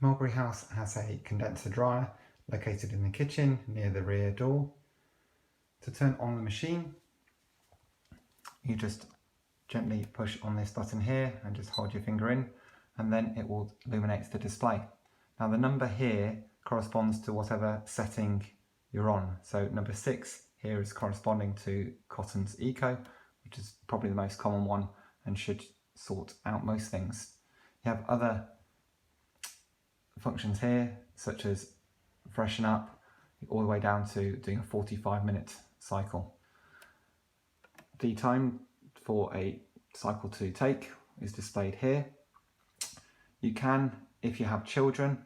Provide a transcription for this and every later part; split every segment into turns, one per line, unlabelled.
Mulberry House has a condenser dryer located in the kitchen near the rear door. To turn on the machine, you just gently push on this button here and just hold your finger in, and then it will illuminate the display. Now the number here corresponds to whatever setting you're on. So number 6 here is corresponding to Cotton's Eco, which is probably the most common one and should sort out most things. You have other functions here, such as freshen up, all the way down to doing a 45-minute cycle. The time for a cycle to take is displayed here. You can, if you have children,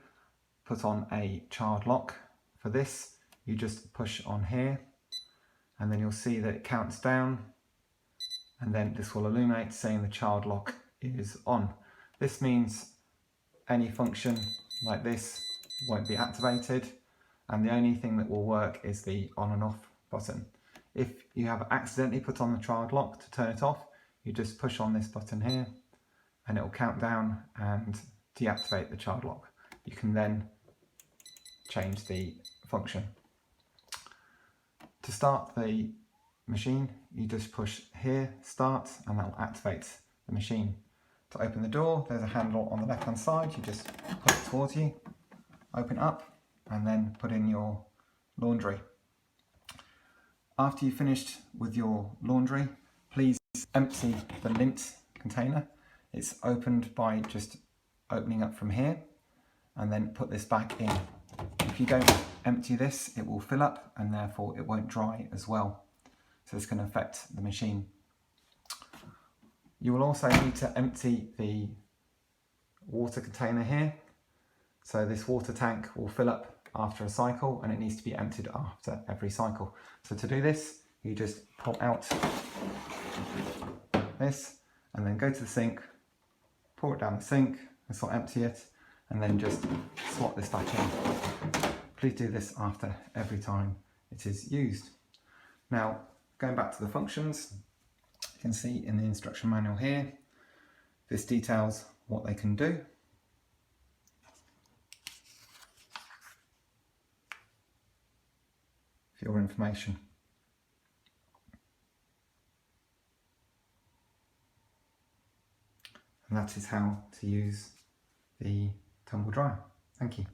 put on a child lock. For this, you just push on here, and then you'll see that it counts down, and then this will illuminate saying the child lock is on. This means any function like this won't be activated, and the only thing that will work is the on and off button. If you have accidentally put on the child lock, to turn it off, you just push on this button here and it will count down and deactivate the child lock. You can then change the function. To start the machine, you just push here, start, and that will activate the machine. To open the door, there's a handle on the left hand side. You just put it towards you, open up, and then put in your laundry. After you've finished with your laundry, please empty the lint container. It's opened by just opening up from here, and then put this back in. If you don't empty this, it will fill up and therefore it won't dry as well. So this can affect the machine. You will also need to empty the water container here. So this water tank will fill up after a cycle, and it needs to be emptied after every cycle. So to do this, you just pull out this and then go to the sink, pour it down the sink, this will empty it, and then just slot this back in. Please do this after every time it is used. Now, going back to the functions, you can see in the instruction manual here, this details what they can do. For your information. And that is how to use the tumble dryer. Thank you.